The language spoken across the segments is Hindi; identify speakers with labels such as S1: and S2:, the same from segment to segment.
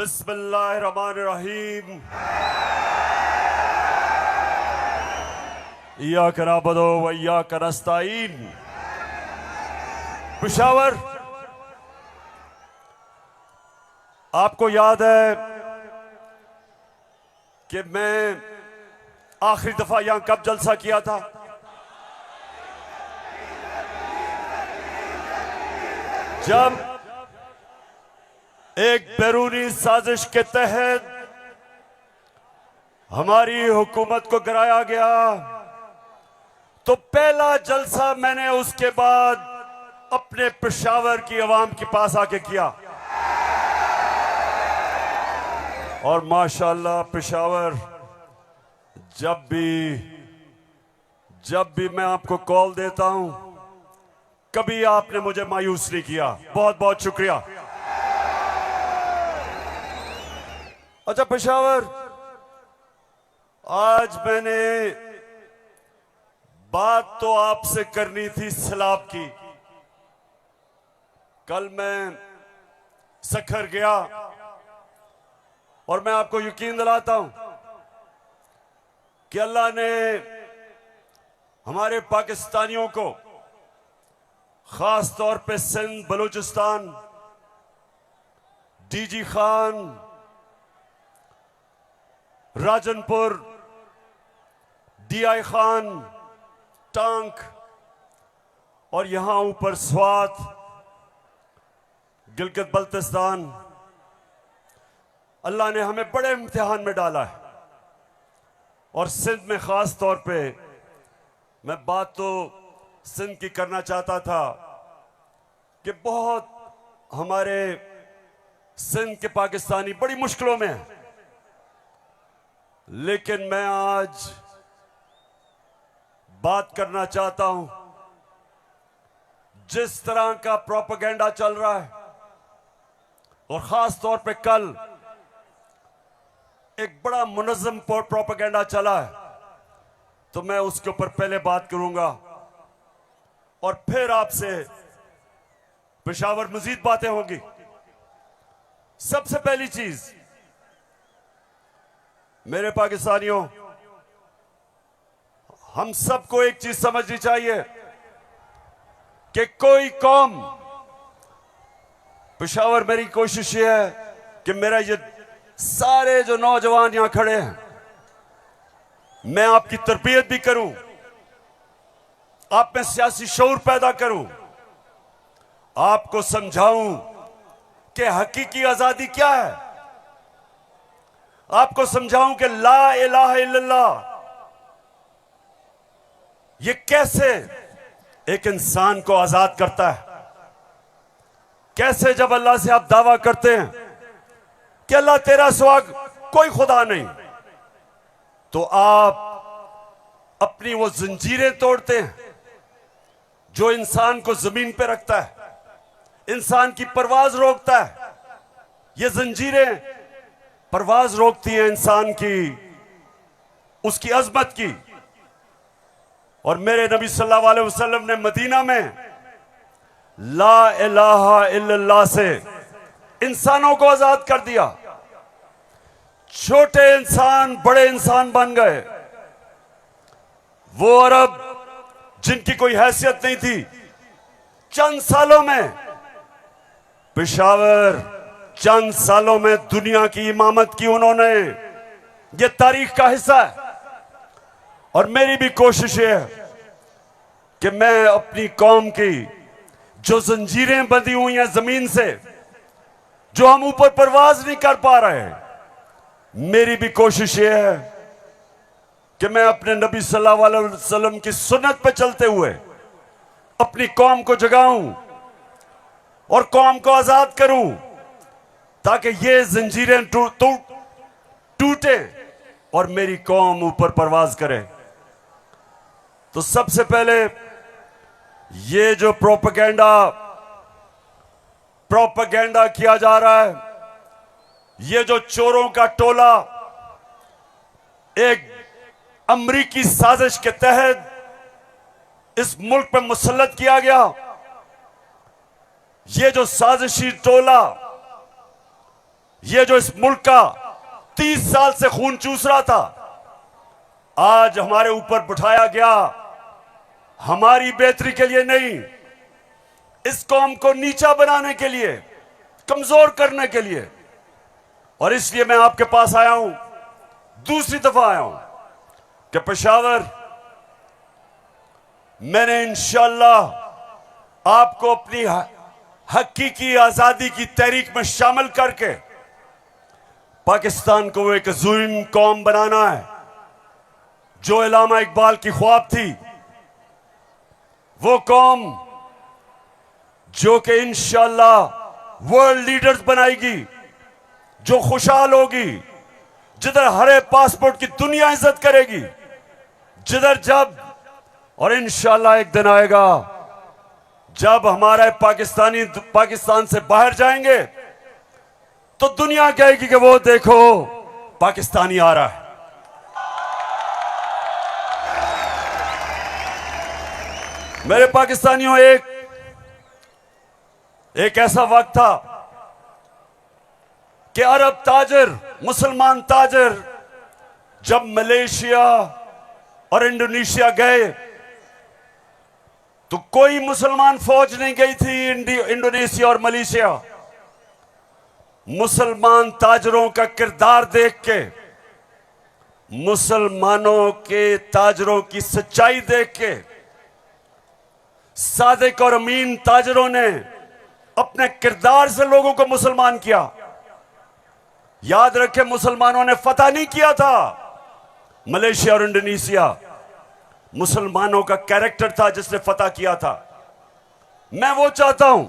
S1: बिस्मिल्लाहिर्रहमानिर्रहीम। इय्याका नअबुदु व इय्याका नस्तईन। पेशावर, आपको याद है कि मैं आखिरी दफा यहां कब जलसा किया था? जब एक बैरूनी साजिश के तहत हमारी हुकूमत को गिराया गया, तो पहला जलसा मैंने उसके बाद अपने पेशावर की आवाम के पास आके किया। और माशाअल्लाह पेशावर, जब भी मैं आपको कॉल देता हूं, कभी आपने मुझे मायूस नहीं किया। बहुत बहुत शुक्रिया। अच्छा पेशावर, आज मैंने बात तो आपसे करनी थी सैलाब की। कल मैं सखर गया और मैं आपको यकीन दिलाता हूं कि अल्लाह ने हमारे पाकिस्तानियों को, खास तौर पे सिंध बलूचिस्तान, डीजी खान, राजनपुर, डीआई खान, टांक और यहां ऊपर स्वात, गिलगित बल्तिस्तान, अल्लाह ने हमें बड़े इम्तिहान में डाला है। और सिंध में खास तौर पे मैं बात तो सिंध की करना चाहता था कि बहुत हमारे सिंध के पाकिस्तानी बड़ी मुश्किलों में हैं, लेकिन मैं आज बात करना चाहता हूं, जिस तरह का प्रोपेगेंडा चल रहा है और खास तौर पे कल एक बड़ा मुनज़्ज़म प्रोपेगेंडा चला है, तो मैं उसके ऊपर पहले बात करूंगा और फिर आपसे पेशावर मजीद बातें होंगी। सबसे पहली चीज, मेरे पाकिस्तानियों, हम सबको एक चीज समझनी चाहिए कि कोई कौम, पेशावर मेरी कोशिश ये है कि मेरा ये सारे जो नौजवान यहां खड़े हैं, मैं आपकी तरबियत भी करूं, आप में सियासी शऊर पैदा करूं, आपको समझाऊं कि हकीकी आजादी क्या है, आपको समझाऊं कि ला इलाहा इल्लल्लाह ये कैसे एक इंसान को आजाद करता है। कैसे जब अल्लाह से आप दावा करते हैं कि अल्लाह तेरा सिवा कोई खुदा नहीं, तो आप अपनी वो जंजीरें तोड़ते हैं जो इंसान को जमीन पे रखता है, इंसान की परवाज रोकता है। ये जंजीरें परवाज रोकती हैं इंसान की, उसकी अजमत की। और मेरे नबी सल्लल्लाहु अलैहि वसल्लम ने मदीना में ला इलाहा इल्लल्लाह से इंसानों को आजाद कर दिया। छोटे इंसान बड़े इंसान बन गए। वो अरब जिनकी कोई हैसियत नहीं थी, चंद सालों में, पेशावर, चंद सालों में दुनिया की इमामत की उन्होंने। ये तारीख का हिस्सा है। और मेरी भी कोशिश है कि मैं अपनी कौम की जो जंजीरें बंधी हुई हैं जमीन से, जो हम ऊपर परवाज नहीं कर पा रहे हैं, मेरी भी कोशिश ये है कि मैं अपने नबी सल्लल्लाहु अलैहि वसल्लम की सुन्नत पे चलते हुए अपनी कौम को जगाऊं और कौम को आजाद करूं, ताकि ये जंजीरें टूटे और मेरी कौम ऊपर परवाज करे। तो सबसे पहले ये जो प्रोपेगेंडा किया जा रहा है, ये जो चोरों का टोला एक अमरीकी साजिश के तहत इस मुल्क पर मुसल्लत किया गया, ये जो साजिशी टोला ये जो इस मुल्क का 30 साल से खून चूस रहा था, आज हमारे ऊपर बिठाया गया, हमारी बेहतरी के लिए नहीं, इस कौम को नीचा बनाने के लिए, कमजोर करने के लिए। और इसलिए मैं आपके पास आया हूं, दूसरी दफा आया हूं कि पेशावर, मैंने इंशाअल्लाह आपको अपनी हकीकी आजादी की तहरीक में शामिल करके पाकिस्तान को एक अज़ीम कौम बनाना है। जो इलामा इकबाल की ख्वाब थी, वो कौम जो कि इंशाअल्लाह वर्ल्ड लीडर्स बनाएगी, जो खुशहाल होगी, जिधर हरे पासपोर्ट की दुनिया इज्जत करेगी, जिधर जब, और इंशाअल्लाह एक दिन आएगा जब हमारे पाकिस्तानी पाकिस्तान से बाहर जाएंगे तो दुनिया कहेगी कि वो देखो पाकिस्तानी आ रहा है। मेरे पाकिस्तानियों, एक ऐसा वक्त था कि अरब ताजर, मुसलमान ताजर जब मलेशिया और इंडोनेशिया गए तो कोई मुसलमान फौज नहीं गई थी इंडोनेशिया और मलेशिया। मुसलमान ताजरों का किरदार देख के, मुसलमानों के ताजरों की सच्चाई देख के, सादिक और अमीन ताजरों ने अपने किरदार से लोगों को मुसलमान किया। याद रखें, मुसलमानों ने फतह नहीं किया था मलेशिया और इंडोनेशिया, मुसलमानों का कैरेक्टर था जिसने फतह किया था। मैं वो चाहता हूं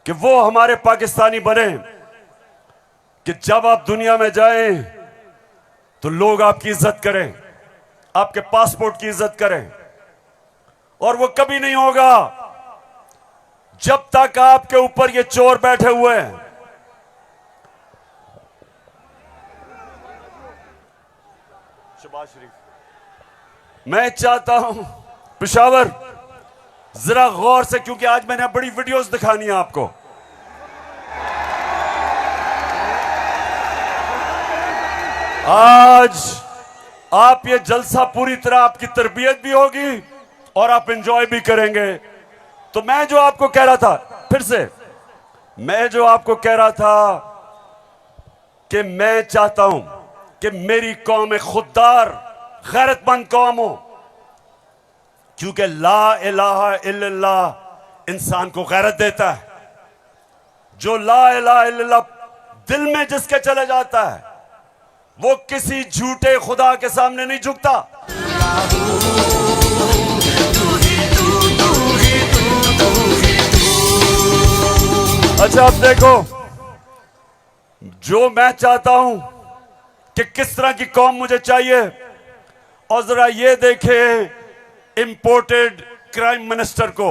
S1: कि वो हमारे पाकिस्तानी बने कि जब आप दुनिया में जाएं तो लोग आपकी इज्जत करें, आपके पासपोर्ट की इज्जत करें। और वो कभी नहीं होगा जब तक आपके ऊपर ये चोर बैठे हुए हैं। शहबाज शरीफ, मैं चाहता हूं पेशावर जरा गौर से, क्योंकि आज मैंने बड़ी वीडियोस दिखानी है आपको। आज आप ये जलसा पूरी तरह आपकी तरबियत भी होगी और आप एंजॉय भी करेंगे। तो मैं जो आपको कह रहा था, फिर से मैं जो आपको कह रहा था कि मैं चाहता हूं कि मेरी कौम एक खुददार, गैरतमंद कौम हो, क्योंकि ला इलाहा इल्लल्लाह इंसान को गैरत देता है। जो ला इलाहा इल्लल्लाह दिल में जिसके चले जाता है, वो किसी झूठे खुदा के सामने नहीं झुकता। अच्छा, अब देखो, जो मैं चाहता हूं कि किस तरह की कौम मुझे चाहिए, और जरा ये देखें इंपोर्टेड क्राइम मिनिस्टर को।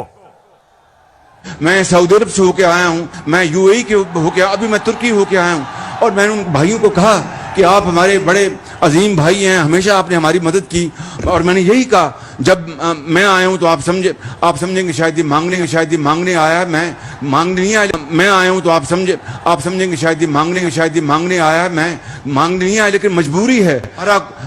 S2: मैं सऊदी अरब से होके आया हूं, मैं यूएई के होके, अभी मैं तुर्की होके आया हूं, और मैंने उन भाइयों को कहा कि आप हमारे बड़े अजीम भाई हैं, हमेशा आपने हमारी मदद की। और मैंने यही कहा, जब मैं आया हूं तो आप समझेंगे शायद ये मांगने आया है, मैं मांगने नहीं आया। मैं आया हूं तो आप समझेंगे शायद ये मांगने आया है, मैं मांगने नहीं आया, लेकिन मजबूरी है।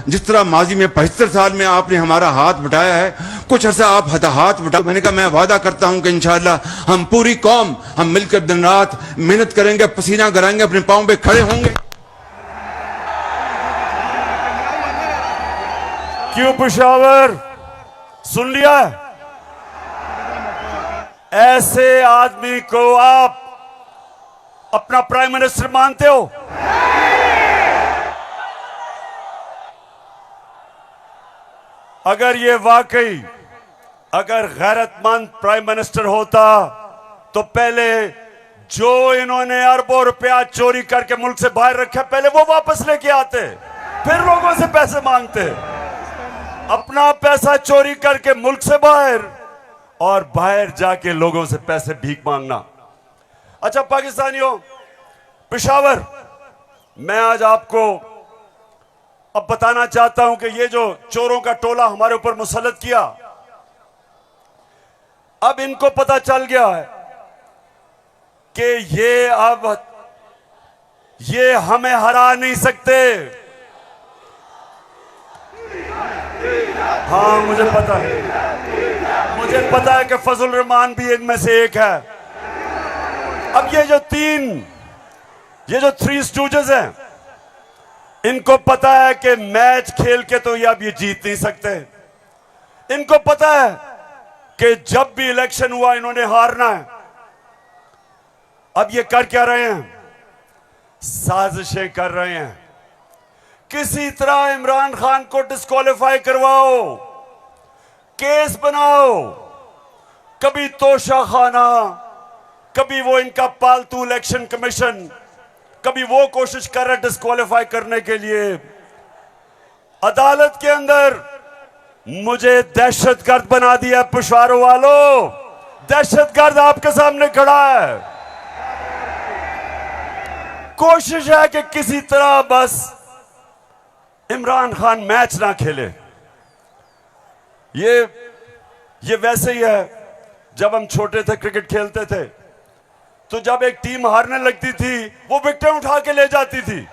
S2: जिस तरह माजी में 75 साल में आपने हमारा हाथ बटाया है, कुछ अर्सा आप हाथ बटा। मैंने कहा, मैं वादा करता हूं कि इंशाअल्लाह हम पूरी कौम, हम मिलकर दिन रात मेहनत करेंगे, पसीना कराएंगे, अपने पांव पे खड़े होंगे।
S1: क्यों पेशावर, सुन लिया? ऐसे आदमी को आप अपना प्राइम मिनिस्टर मानते हो? अगर ये वाकई अगर गैरतमंद प्राइम मिनिस्टर होता तो पहले जो इन्होंने अरबों रुपया चोरी करके मुल्क से बाहर रखा, पहले वो वापस लेके आते, फिर लोगों से पैसे मांगते। अपना पैसा चोरी करके मुल्क से बाहर, और बाहर जाके लोगों से पैसे भीख मांगना। अच्छा पाकिस्तानियों, पेशावर, मैं आज आपको अब बताना चाहता हूं कि ये जो चोरों का टोला हमारे ऊपर मुसल्लत किया, अब इनको पता चल गया है कि ये अब ये हमें हरा नहीं सकते। हाँ मुझे पता है कि फजल रहमान भी इनमें से एक है। अब ये जो थ्री स्टूजेस हैं, इनको पता है कि मैच खेल के तो ये अब ये जीत नहीं सकते। इनको पता है कि जब भी इलेक्शन हुआ इन्होंने हारना है। अब ये कर क्या रहे हैं? साजिशें कर रहे हैं। किसी तरह इमरान खान को डिस्क्वालीफाई करवाओ, केस बनाओ, कभी तोशा खाना, कभी वो इनका पालतू इलेक्शन कमीशन, कभी वो कोशिश कर रहे डिस्क्वालीफाई करने के लिए। अदालत के अंदर मुझे दहशतगर्द बना दिया पुशारों वालों। दहशतगर्द आपके सामने खड़ा है। कोशिश है कि किसी तरह बस इमरान खान मैच ना खेले। ये वैसे ही है, जब हम छोटे थे क्रिकेट खेलते थे तो जब एक टीम हारने लगती थी वो विकेटें उठा के ले जाती थी।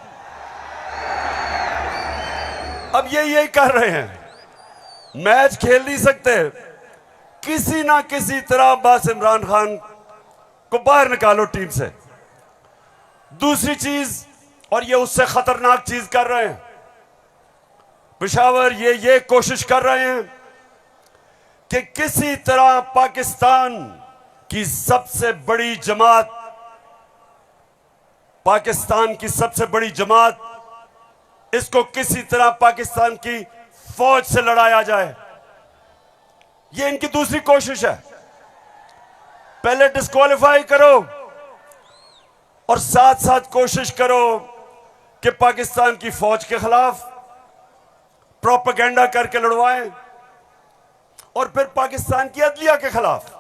S1: अब ये यही कर रहे हैं, मैच खेल नहीं सकते, किसी ना किसी तरह बस इमरान खान को बाहर निकालो टीम से। दूसरी चीज, और ये उससे खतरनाक चीज कर रहे हैं, पेशावर ये कोशिश कर रहे हैं कि किसी तरह पाकिस्तान की सबसे बड़ी जमात, इसको किसी तरह पाकिस्तान की फौज से लड़ाया जाए। ये इनकी दूसरी कोशिश है। पहले डिस्क्वालीफाई करो और साथ साथ कोशिश करो कि पाकिस्तान की फौज के खिलाफ प्रोपेगेंडा करके लड़वाएं, और फिर पाकिस्तान की अदलिया के खिलाफ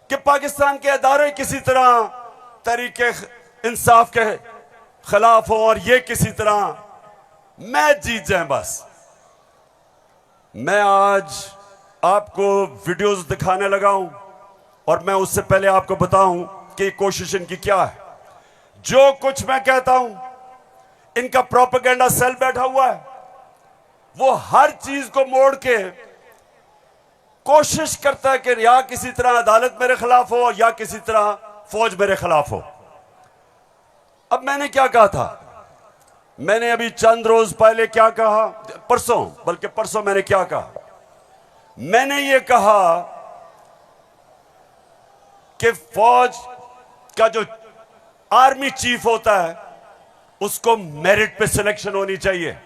S1: कि पाकिस्तान के अदारे किसी तरह तरीके इंसाफ के खिलाफ हो और ये किसी तरह मैच जीत जाएं। बस मैं आज आपको वीडियोस दिखाने लगा हूं, और मैं उससे पहले आपको बताऊं कि कोशिश इनकी क्या है। जो कुछ मैं कहता हूं, इनका प्रोपेगेंडा सेल बैठा हुआ है, वो हर चीज को मोड़ के कोशिश करता है कि या किसी तरह अदालत मेरे खिलाफ हो या किसी तरह फौज मेरे खिलाफ हो। अब मैंने क्या कहा था? मैंने अभी चंद रोज पहले क्या कहा, परसों मैंने क्या कहा? मैंने ये कहा कि फौज का जो आर्मी चीफ होता है उसको मेरिट पे सिलेक्शन होनी चाहिए।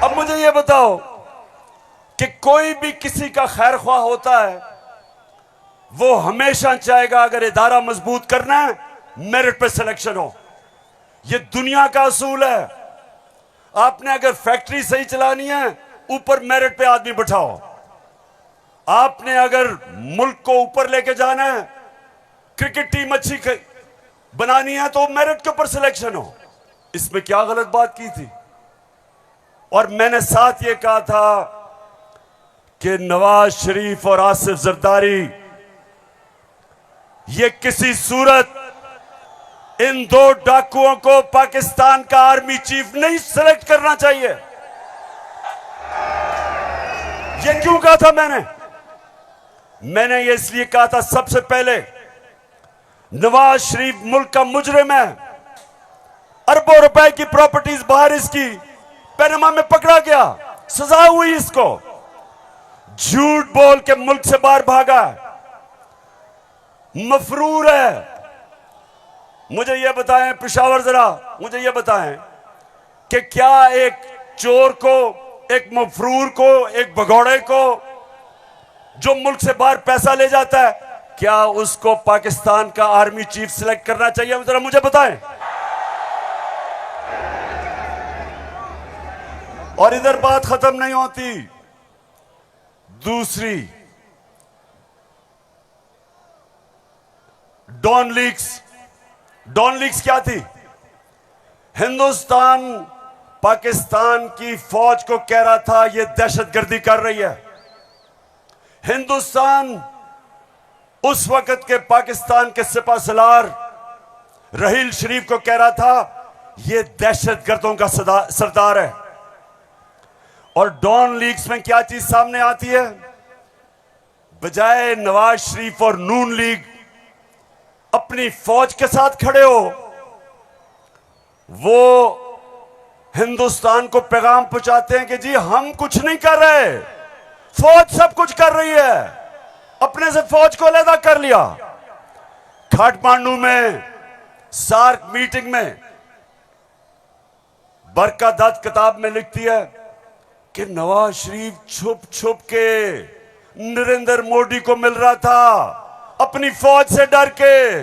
S1: अब मुझे यह बताओ कि कोई भी किसी का खैर ख्वाह होता है, वो हमेशा चाहेगा अगर इदारा मजबूत करना है मेरिट पे सिलेक्शन हो। यह दुनिया का असूल है। आपने अगर फैक्ट्री सही चलानी है, ऊपर मेरिट पे आदमी बिठाओ। आपने अगर मुल्क को ऊपर लेके जाना है, क्रिकेट टीम अच्छी बनानी है, तो मेरिट के ऊपर सिलेक्शन हो। इसमें क्या गलत बात की थी? और मैंने साथ ये कहा था कि नवाज शरीफ और आसिफ जरदारी, ये किसी सूरत इन दो डाकुओं को पाकिस्तान का आर्मी चीफ नहीं सिलेक्ट करना चाहिए। ये क्यों कहा था मैंने ये इसलिए कहा था, सबसे पहले नवाज शरीफ मुल्क का मुजरिम है। अरबों रुपए की प्रॉपर्टीज बाहर इसकी पनामा में पकड़ा गया, सजा हुई इसको। झूठ बोल के मुल्क से बाहर भागा, मफरूर है। मुझे यह बताएं पेशावर, जरा मुझे यह बताएं कि क्या एक चोर को, एक मफरूर को, एक भगौड़े को जो मुल्क से बाहर पैसा ले जाता है, क्या उसको पाकिस्तान का आर्मी चीफ सिलेक्ट करना चाहिए? जरा मुझे बताएं। और इधर बात खत्म नहीं होती। दूसरी, डॉन लीक्स क्या थी? हिंदुस्तान पाकिस्तान की फौज को कह रहा था ये दहशतगर्दी कर रही है। हिंदुस्तान उस वक्त के पाकिस्तान के सिपा सलार रहील शरीफ को कह रहा था ये दहशतगर्दों का सरदार है। और डॉन लीग्स में क्या चीज सामने आती है? बजाय नवाज शरीफ और नून लीग अपनी फौज के साथ खड़े हो, वो हिंदुस्तान को पैगाम पहुंचाते हैं कि जी हम कुछ नहीं कर रहे, फौज सब कुछ कर रही है। अपने से फौज को अलग कर लिया। काठमांडू में सार्क मीटिंग में बरकत दत्त किताब में लिखती है कि नवाज शरीफ छुप छुप के नरेंद्र मोदी को मिल रहा था अपनी फौज से डर के।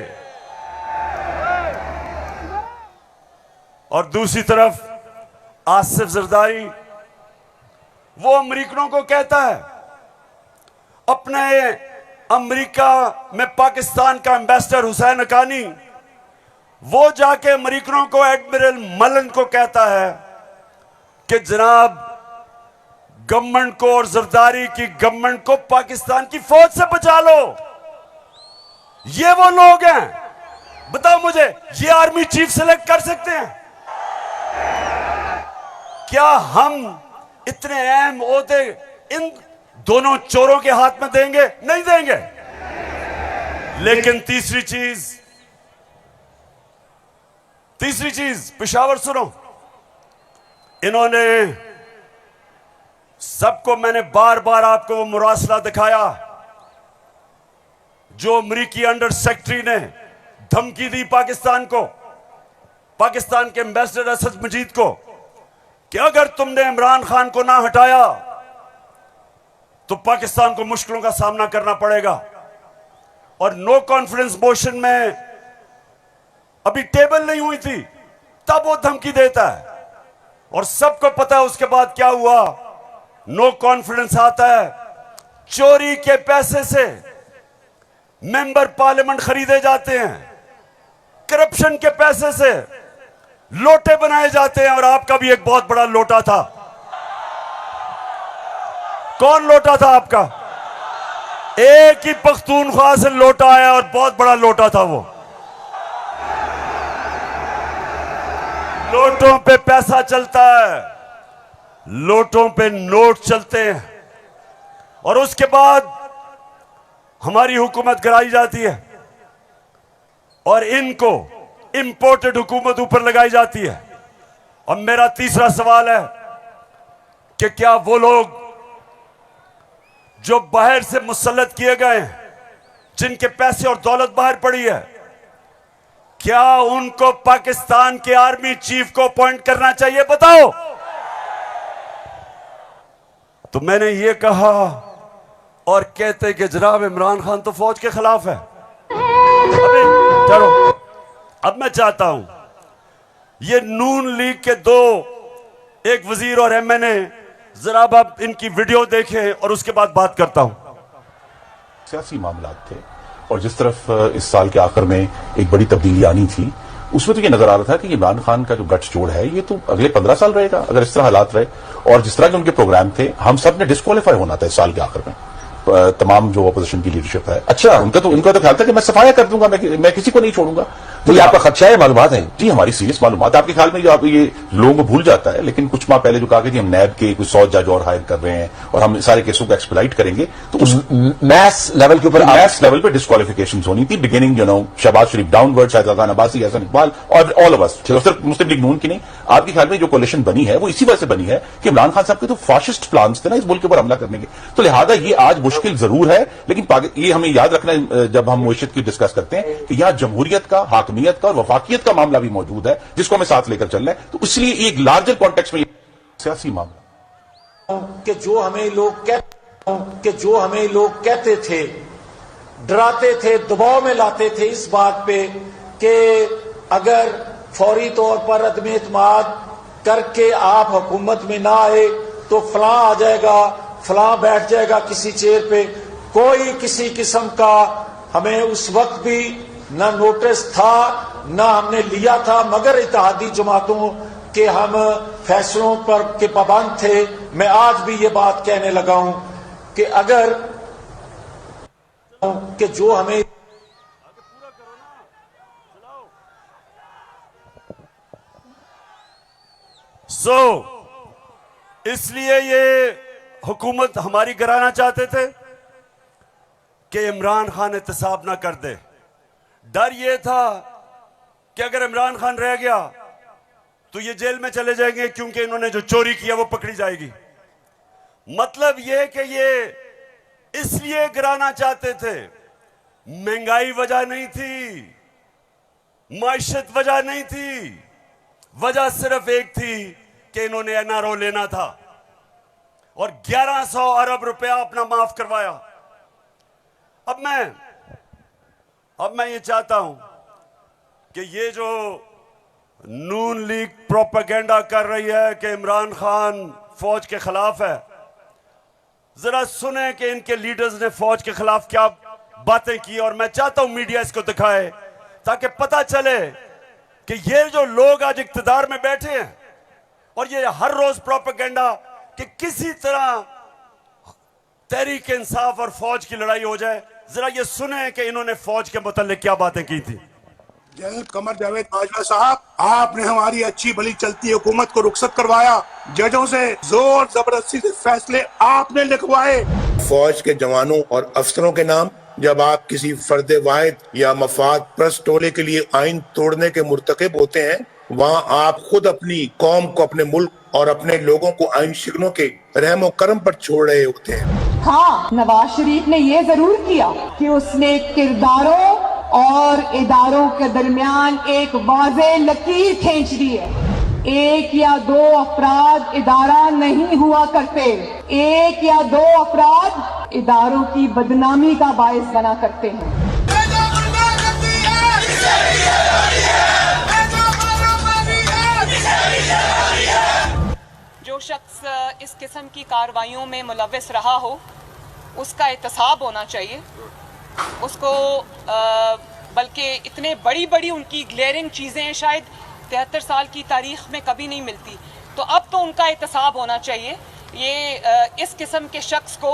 S1: और दूसरी तरफ आसिफ जरदारी वो अमेरिकनों को कहता है, अपने अमेरिका में पाकिस्तान का एम्बेसडर हुसैन हक्कानी वो जाके अमेरिकनों को एडमिरल मलन को कहता है कि जनाब गवर्नमेंट को और जरदारी की गवर्नमेंट को पाकिस्तान की फौज से बचा लो। ये वो लोग हैं, बताओ मुझे, ये आर्मी चीफ सेलेक्ट कर सकते हैं? क्या हम इतने अहम ओहदे इन दोनों चोरों के हाथ में देंगे? नहीं देंगे। लेकिन तीसरी चीज पेशावर सुनो, इन्होंने सबको, मैंने बार बार आपको वो मुरासला दिखाया जो अमरीकी अंडर सेक्रेटरी ने धमकी दी पाकिस्तान को, पाकिस्तान के एम्बेसडर असद मजीद को, कि अगर तुमने इमरान खान को ना हटाया तो पाकिस्तान को मुश्किलों का सामना करना पड़ेगा। और नो कॉन्फिडेंस मोशन में अभी टेबल नहीं हुई थी तब वो धमकी देता है। और सबको पता है उसके बाद क्या हुआ। नो कॉन्फिडेंस आता है, चोरी के पैसे से मेंबर पार्लियामेंट खरीदे जाते हैं, करप्शन के पैसे से लोटे बनाए जाते हैं। और आपका भी एक बहुत बड़ा लोटा था। कौन लोटा था आपका? एक ही पख्तूनख्वा से लोटा आया और बहुत बड़ा लोटा था वो। लोटों पे पैसा चलता है, लोटों पे नोट चलते हैं, और उसके बाद हमारी हुकूमत कराई जाती है और इनको इंपोर्टेड हुकूमत ऊपर लगाई जाती है। और मेरा तीसरा सवाल है कि क्या वो लोग जो बाहर से मुसल्लत किए गए हैं, जिनके पैसे और दौलत बाहर पड़ी है, क्या उनको पाकिस्तान के आर्मी चीफ को अपॉइंट करना चाहिए? बताओ। तो मैंने ये कहा और कहते कि जनाब इमरान खान तो फौज के खिलाफ है। अभी चलो, अब मैं चाहता हूं ये नून लीग के दो, एक वजीर और एमएनए, जरा आप इनकी वीडियो देखें और उसके बाद बात करता हूं।
S3: सियासी मामला थे और जिस तरफ इस साल के आखिर में एक बड़ी तब्दीली आनी थी, उसमें तो ये नजर आ रहा था कि इमरान खान का जो गठजोड़ है ये तो अगले 15 साल रहेगा अगर इस तरह हालात रहे। और जिस तरह के उनके प्रोग्राम थे, हम सब ने डिस्क्वालीफाई होना था इस साल के आखिर में, तमाम जो अपोजिशन की लीडरशिप है। अच्छा, उनका तो ख्याल था कि मैं सफाया कर दूंगा, मैं किसी को नहीं छोड़ूंगा।
S4: तो ये आपका खदशा है? मालूमात है
S3: जी, हमारी सीरियस मालूमात। आपके ख्याल में जो आप ये लोगों को भूल जाता है, लेकिन कुछ माह पहले जो कहा कि हम नैब के कुछ 100 जज और हायर कर रहे हैं और हम सारे केसों को एक्सप्लाइट करेंगे, तो उस
S4: मैथ्स लेवल के ऊपर
S3: मैथ्स लेवल पे डिस्क्वालिफिकेशन होनी थी। बिगिनिंग शहबाज शरीफ डाउनवर्ड, शाहजहान अब्बासी, हसन इकबाल और ऑल ऑफ अस, सिर्फ मुस्लिम लीग नून की नहीं। आपके ख्याल में जो कोalition बनी है वो इसी वजह से बनी है कि इमरान खान साहब के तो फाशिस्ट प्लान्स थे ना इस मुल्क के ऊपर हमला करने के। तो लिहाजा ये आज मुश्किल जरूर है, लेकिन ये हमें याद रखना है जब हम मुईशत की डिस्कस करते हैं कि यहां जमहूरियत का, हाकमियत का और वफाकियत का मामला भी मौजूद है, जिसको हमें साथ लेकर चलना है। तो इसलिए एक लार्जर कॉन्टेक्स्ट में सियासी मामला
S5: कि जो हमें लोग कहते थे, डराते थे, दबाव में लाते थे इस बात पे कि अगर फौरी तौर पर अदम एतमाद करके आप हुकूमत में ना आए तो फलां आ जाएगा, फलां बैठ जाएगा किसी चेयर पे। कोई किसी किस्म का हमें उस वक्त भी न नोटिस था न हमने लिया था, मगर इत्तेहादी जमातों के हम फैसलों पर के पाबंद थे। मैं आज भी ये बात कहने लगा हूं कि अगर कि जो हमें
S1: इसलिए ये हुकूमत हमारी गिराना चाहते थे कि इमरान खान एहतसाब ना कर दे। डर ये था कि अगर इमरान खान रह गया तो ये जेल में चले जाएंगे, क्योंकि इन्होंने जो चोरी किया वो पकड़ी जाएगी। मतलब ये कि ये इसलिए गिराना चाहते थे, महंगाई वजह नहीं थी, माइशत वजह नहीं थी, वजह सिर्फ एक थी कि इन्होंने एनआरओ लेना था और 1100 अरब रुपया अपना माफ करवाया। अब मैं ये चाहता हूं कि ये जो नून लीग प्रोपेगेंडा कर रही है कि इमरान खान फौज के खिलाफ है, जरा सुने कि इनके लीडर्स ने फौज के खिलाफ क्या बातें की। और मैं चाहता हूं मीडिया इसको दिखाए ताकि पता चले कि ये जो लोग आज इक्तिदार में बैठे हैं और ये हर रोज प्रोपेगेंडा कि किसी तरह तहरीक इंसाफ और फौज की लड़ाई हो जाए, जरा ये सुने कि इन्होंने फौज के मुताल्लिक क्या बातें की थी।
S6: जनरल कमर जावेद बाजवा साहब, आपने हमारी अच्छी भली चलती हुकूमत को रुखसत करवाया, जजों से जोर जबरदस्ती से फैसले आपने लिखवाए। फौज के जवानों और अफसरों के नाम जब आप किसी फर्द वाहिद या मफाद परस्त टोले के लिए आइन तोड़ने के मुर्तकिब होते हैं, वहाँ आप खुद अपनी कौम को, अपने मुल्क और अपने लोगों को आइन शिकनों के रहमो करम पर छोड़ रहे होते हैं।
S7: हाँ, नवाज शरीफ ने ये जरूर किया कि उसने किरदारों और इदारों के दरमियान एक वाज़े लकीर खींच दी है। एक या दो अफराद इदारा नहीं हुआ करते, एक या दो अफराद इदारों की बदनामी का बायस बना करते हैं।
S8: जो शख्स इस किस्म की कार्रवाइयों में मुलव्वस रहा हो उसका एहतसाब होना चाहिए। उसको बल्कि इतने बड़ी उनकी ग्लेयरिंग चीज़ें शायद 73 साल की तारीख में कभी नहीं मिलती, तो अब तो उनका एहतसाब होना चाहिए। ये इस किस्म के शख्स को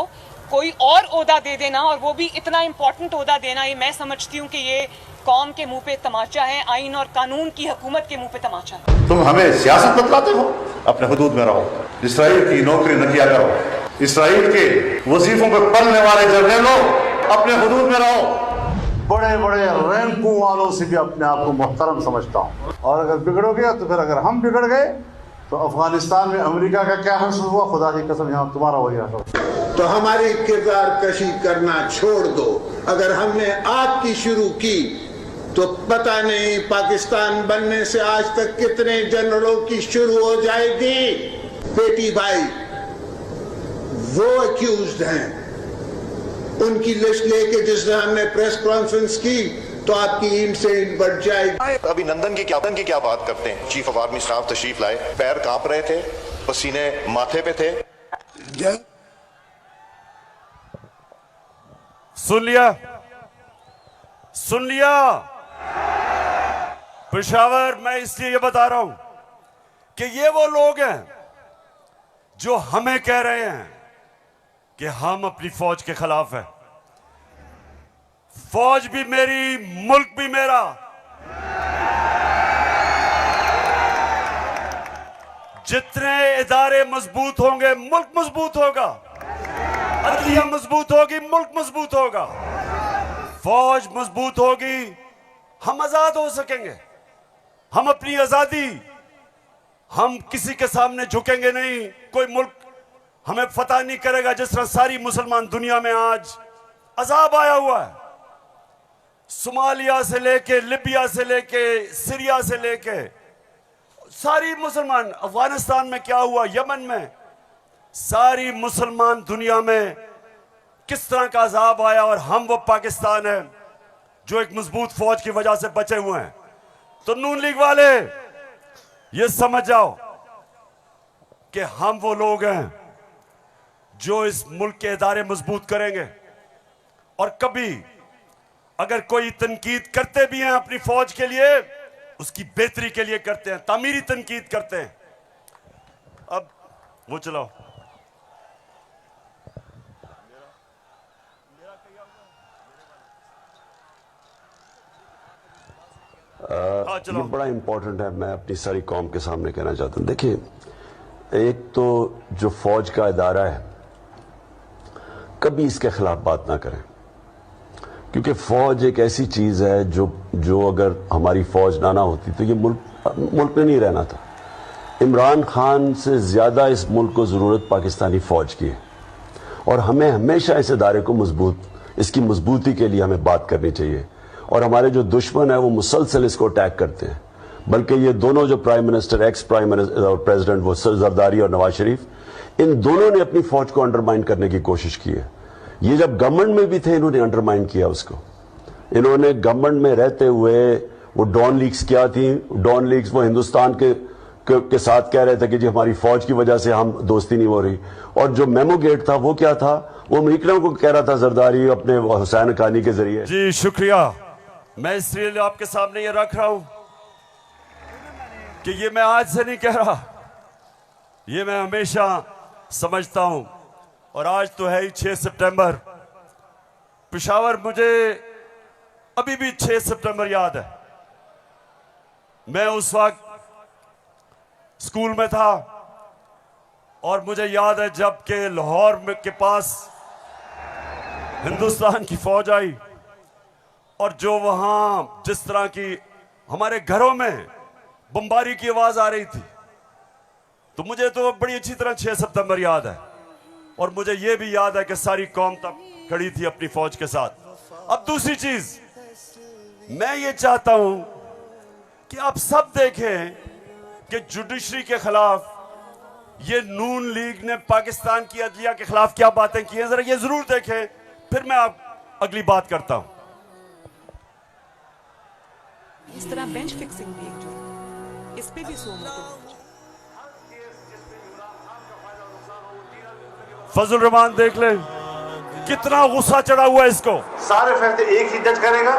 S8: कोई और ओहदा दे देना, और वो भी इतना इम्पोर्टेंट ओहदा देना, ये मैं समझती हूँ कि ये कौम के मुंह पे तमाचा है, आइन और कानून की हुकूमत के मुंह पे तमाचा है।
S9: तुम हमें सियासत बतलाते हो, अपने हुदूद में रहो, इसराइल की नौकरी न किया करो, इसराइल के वजीफों पर पलने वाले जर्नलों अपने हुदूद में रहो।
S10: बड़े बड़े रैंकों वालों से भी अपने आप को मुहतरम समझता हूँ, और अगर बिगड़ोगे तो फिर अगर हम बिगड़ गए तो अफगानिस्तान में अमेरिका का क्या हासिल हुआ, खुदा की कसम यहाँ तुम्हारा वही हासिल।
S11: तो हमारी किरदार कशी करना छोड़ दो। अगर हमने आपकी शुरू की तो पता नहीं पाकिस्तान बनने से आज तक कितने जनरलों की शुरू हो जाएगी। बेटी भाई वो अक्यूज्ड हैं, उनकी लिस्ट लेके जिस दिन हमने प्रेस कॉन्फ्रेंस की तो आपकी ईंट से ईंट बढ़ जाएगी।
S9: अभिनंदन की क्या बात करते हैं। चीफ ऑफ आर्मी स्टाफ तशरीफ लाए, पैर कांप रहे थे, पसीने माथे पे थे।
S1: सुन लिया पेशावर, मैं इसलिए ये बता रहा हूं कि ये वो लोग हैं जो हमें कह रहे हैं कि हम अपनी फौज के खिलाफ हैं। फौज भी मेरी, मुल्क भी मेरा। जितने इदारे मजबूत होंगे मुल्क मजबूत होगा, अदलिया मजबूत होगी मुल्क मजबूत होगा, फौज मजबूत होगी, हम आजाद हो सकेंगे। हम अपनी आजादी, हम किसी के सामने झुकेंगे नहीं, कोई मुल्क हमें फतह नहीं करेगा। जिस तरह सारी मुसलमान दुनिया में आज अजाब आया हुआ है, सोमालिया से लेके, लिबिया से लेके, सीरिया से लेके, सारी मुसलमान, अफगानिस्तान में क्या हुआ, यमन में, सारी मुसलमान दुनिया में किस तरह का अजाब आया, और हम वो पाकिस्तान है जो एक मजबूत फौज की वजह से बचे हुए हैं। तो नून लीग वाले ये समझ जाओ कि हम वो लोग हैं जो इस मुल्क के इदारे मजबूत करेंगे। और कभी अगर कोई तनकीद करते भी हैं अपनी फौज के लिए, उसकी बेहतरी के लिए करते हैं, तामीरी तनकीद करते हैं। अब वो चलाओ। हाँ
S12: ये
S1: चलो।
S12: बड़ा इम्पोर्टेंट है, मैं अपनी सारी कौम के सामने कहना चाहता हूँ। देखिए, एक तो जो फौज का इदारा है, कभी इसके खिलाफ बात ना करें, क्योंकि फौज एक ऐसी चीज है जो अगर हमारी फौज ना होती तो ये मुल्क में नहीं रहना था। इमरान खान से ज्यादा इस मुल्क को जरूरत पाकिस्तानी फौज की है, और हमें हमेशा इस इदारे को इसकी मजबूती के लिए हमें बात करनी चाहिए। और हमारे जो दुश्मन है वो मुसलसल इसको अटैक करते हैं, बल्कि ये दोनों जो prime minister, ex prime minister और प्रेसिडेंट, वो जरदारी और नवाज शरीफ, इन दोनों ने अपनी फौज को अंडरमाइन करने की कोशिश की है। ये जब गवर्नमेंट में भी थे इन्होंने अंडरमाइन किया उसको। इन्होंने गवर्नमेंट में रहते हुए वो डॉन लीग्स क्या थी, डॉन लीग्स वो हिंदुस्तान के साथ कह रहे थे कि जी हमारी फौज की वजह से हम दोस्ती नहीं हो रही, और जो मेमो गेट था वो क्या था, वो अमेरिकनों को कह रहा था जरदारी अपने हुसैन हक्कानी के जरिए।
S1: जी शुक्रिया। मैं इसलिए आपके सामने ये रख रहा हूं कि ये मैं आज से नहीं कह रहा, ये मैं हमेशा समझता हूं। और आज तो है ही 6 सितंबर। पेशावर, मुझे अभी भी 6 सितंबर याद है। मैं उस वक्त स्कूल में था और मुझे याद है जब के लाहौर के पास हिंदुस्तान की फौज आई और जो वहां जिस तरह की हमारे घरों में बमबारी की आवाज आ रही थी, तो मुझे तो बड़ी अच्छी तरह 6 सितंबर याद है। और मुझे यह भी याद है कि सारी कौम तब खड़ी थी अपनी फौज के साथ। अब दूसरी चीज, मैं ये चाहता हूं कि आप सब देखें कि जुडिशरी के खिलाफ ये नून लीग ने पाकिस्तान की अदलिया के खिलाफ क्या बातें की हैं, जरा ये जरूर देखें, फिर मैं आप अगली बात करता हूं।
S8: इस तरह बेंच फिक्सिंग भी एक जुर्म, इस पे भी 100 मोटो।
S1: फजल रहमान देख ले कितना गुस्सा चढ़ा हुआ है इसको।
S10: सारे फैसले एक ही जज करेगा,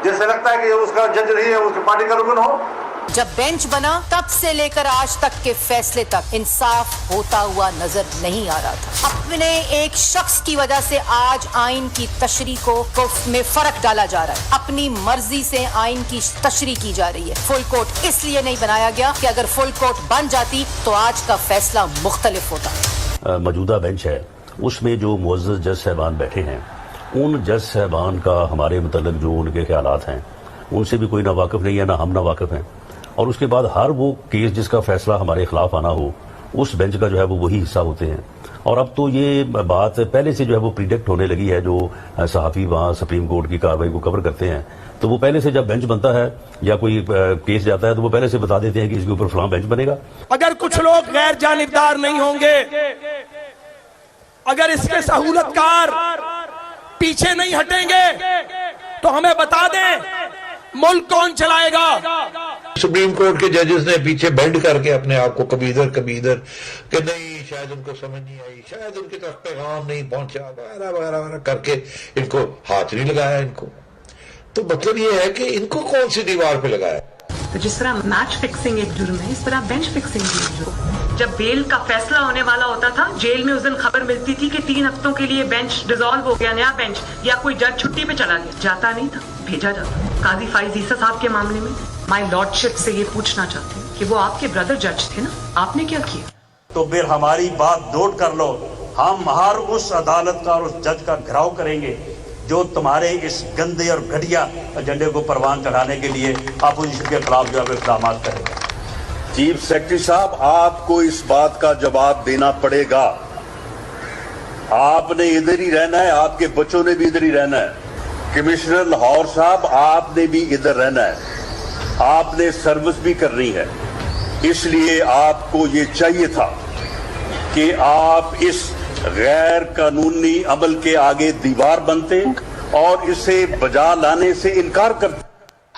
S10: जैसे लगता है कि उसका जज नहीं है, उसकी पार्टी का रुकन हो।
S13: जब बेंच बना तब से लेकर आज तक के फैसले तक इंसाफ होता हुआ नजर नहीं आ रहा था। अपने एक शख्स की वजह से आज आइन की तशरीह को में फर्क डाला जा रहा है। अपनी मर्जी से आइन की तशरीह की जा रही है। फुल कोर्ट इसलिए नहीं बनाया गया कि अगर फुल कोर्ट बन जाती तो आज का फैसला मुख्तलिफ होता।
S14: मौजूदा बेंच है उसमें जो मुअज़्ज़ज़ जज साहबान बैठे हैं, उन जज साहबान का हमारे मतलब जो उनके ख्यालात हैं उनसे भी कोई ना वाकिफ नहीं है, ना हम ना वाकिफ हैं। और उसके बाद हर वो केस जिसका फैसला हमारे खिलाफ आना हो, उस बेंच का जो है वो वही हिस्सा होते हैं। और अब तो ये बात पहले से जो है वो प्रिडिक्ट होने लगी है। जो सहाफ़ी वहाँ सुप्रीम कोर्ट की कार्रवाई को कवर करते हैं, तो वो पहले से जब बेंच बनता है या कोई केस जाता है तो वो पहले से बता देते हैं कि इसके ऊपर फलां बेंच बनेगा।
S15: अगर कुछ लोग गैर जानिबदार नहीं होंगे, अगर इसके सहूलतकार पीछे नहीं हटेंगे, तो हमें बता दें मुल्क कौन चलाएगा।
S16: सुप्रीम कोर्ट के जजेस ने पीछे बेंड करके अपने आप को कभी इधर कि नहीं, शायद उनको समझ नहीं आई, शायद उनके तक पैगाम नहीं पहुंचा, वगैरह वगैरह वगैरह करके इनको हाथ नहीं लगाया इनको। तो मतलब ये है कि इनको कौन सी दीवार पे लगाया।
S8: तो जिस तरह मैच फिक्सिंग एक जुर्म है, इस तरह बेंच फिक्सिंग भी एक जुर्म। जब बेल का फैसला होने वाला होता था, जेल में उस दिन खबर मिलती थी कि 3 हफ्तों के लिए बेंच डिसॉल्व हो गया, नया बेंच, या कोई जज छुट्टी पे चला गया, जाता नहीं था, भेजा जाता। काजी फाइज ईसा साहब के मामले में माय लॉर्डशिप से ये पूछना चाहते हैं कि वो आपके ब्रदर जज थे ना, आपने क्या किया?
S5: तो फिर हमारी बात नोट कर लो, हम हर उस अदालत का और उस जज का घेराव करेंगे जो तुम्हारे इस गंदे और घटिया एजेंडे को परवान चढ़ाने के लिए अपोजिशन के खिलाफ जो है इकदाम करेगा।
S9: चीफ सेक्रेटरी साहब, आपको इस बात का जवाब देना पड़ेगा। आपने इधर ही रहना है, आपके बच्चों ने भी इधर ही रहना है। कमिश्नर लाहौर साहब, आपने भी इधर रहना है, आपने सर्विस भी करनी है। इसलिए आपको ये चाहिए था कि आप इस गैर कानूनी अमल के आगे दीवार बनते और इसे बजा लाने से इनकार करते।